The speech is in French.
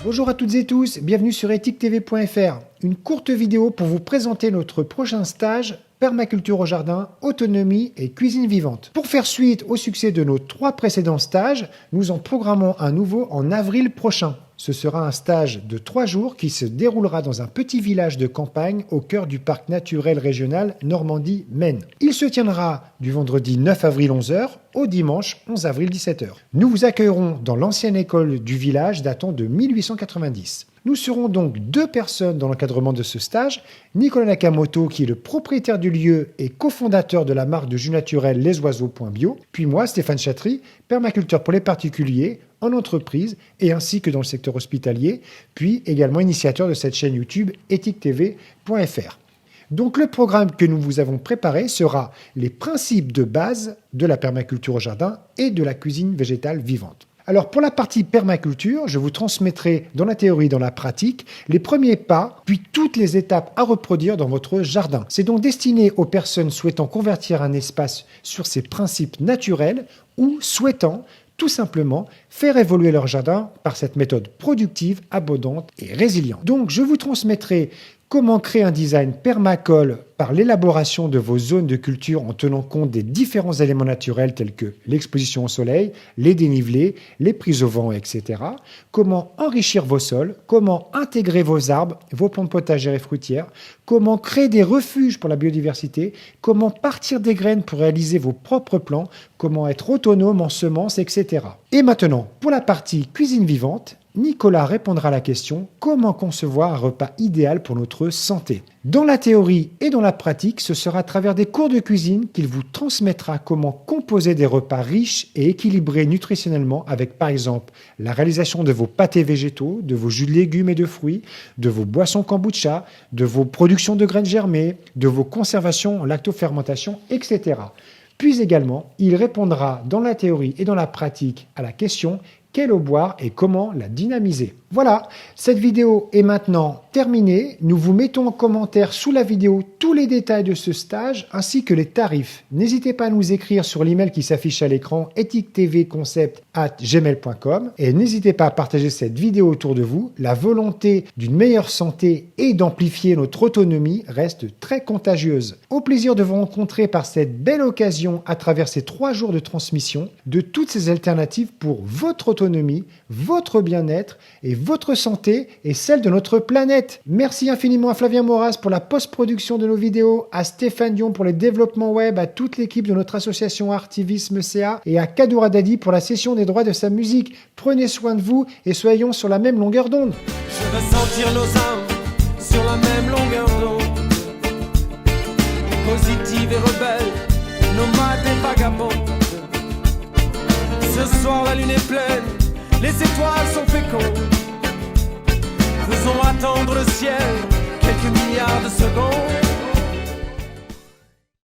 Bonjour à toutes et tous, bienvenue sur ethiquetv.fr. Une courte vidéo pour vous présenter notre prochain stage Permaculture au jardin, autonomie et cuisine vivante. Pour faire suite au succès de nos 3 précédents stages, nous en programmons un nouveau en avril prochain. Ce sera un stage de 3 jours qui se déroulera dans un petit village de campagne au cœur du parc naturel régional Normandie-Maine. Il se tiendra du vendredi 9 avril 11h au dimanche 11 avril 17h. Nous vous accueillerons dans l'ancienne école du village datant de 1890. Nous serons donc 2 personnes dans l'encadrement de ce stage, Nicolas Nakamoto qui est le propriétaire du lieu et cofondateur de la marque de jus naturel lesoiseaux.bio, puis moi Stéphane Chatry, permaculteur pour les particuliers, en entreprise et ainsi que dans le secteur hospitalier, puis également initiateur de cette chaîne YouTube ethiquetv.fr. Donc le programme que nous vous avons préparé sera les principes de base de la permaculture au jardin et de la cuisine végétale vivante. Alors pour la partie permaculture, je vous transmettrai dans la théorie et dans la pratique les premiers pas, puis toutes les étapes à reproduire dans votre jardin. C'est donc destiné aux personnes souhaitant convertir un espace sur ces principes naturels ou souhaitant tout simplement faire évoluer leur jardin par cette méthode productive, abondante et résiliente. Donc je vous transmettrai comment créer un design permacole par l'élaboration de vos zones de culture en tenant compte des différents éléments naturels tels que l'exposition au soleil, les dénivelés, les prises au vent, etc. Comment enrichir vos sols, comment intégrer vos arbres, vos plantes potagères et fruitières, comment créer des refuges pour la biodiversité, comment partir des graines pour réaliser vos propres plants, comment être autonome en semences, etc. Et maintenant, pour la partie cuisine vivante, Nicolas répondra à la question « Comment concevoir un repas idéal pour notre santé ?» Dans la théorie et dans la pratique, ce sera à travers des cours de cuisine qu'il vous transmettra comment composer des repas riches et équilibrés nutritionnellement avec par exemple la réalisation de vos pâtés végétaux, de vos jus de légumes et de fruits, de vos boissons kombucha, de vos productions de graines germées, de vos conservations en lactofermentation, etc. Puis également, il répondra dans la théorie et dans la pratique à la question « Quelle eau boire et comment la dynamiser ?» Voilà, cette vidéo est maintenant terminée. Nous vous mettons en commentaire sous la vidéo tous les détails de ce stage ainsi que les tarifs. N'hésitez pas à nous écrire sur l'email qui s'affiche à l'écran ethiquetvconcept@gmail.com et n'hésitez pas à partager cette vidéo autour de vous. La volonté d'une meilleure santé et d'amplifier notre autonomie reste très contagieuse. Au plaisir de vous rencontrer par cette belle occasion à travers ces 3 jours de transmission de toutes ces alternatives pour votre autonomie, votre bien-être et votre santé et celle de notre planète. Merci infiniment à Flavien Moras pour la post-production de nos vidéos, à Stéphane Dion pour les développements web, à toute l'équipe de notre association Artivisme CA et à Kadoura Dadi pour la cession des droits de sa musique. Prenez soin de vous et soyons sur la même longueur d'onde. Je veux sentir nos âmes sur la même longueur d'onde, positive et rebelle, nomades et vagabondes. Ce soir la lune est pleine, les étoiles sont fécondes. Faisons attendre le ciel quelques milliards de secondes.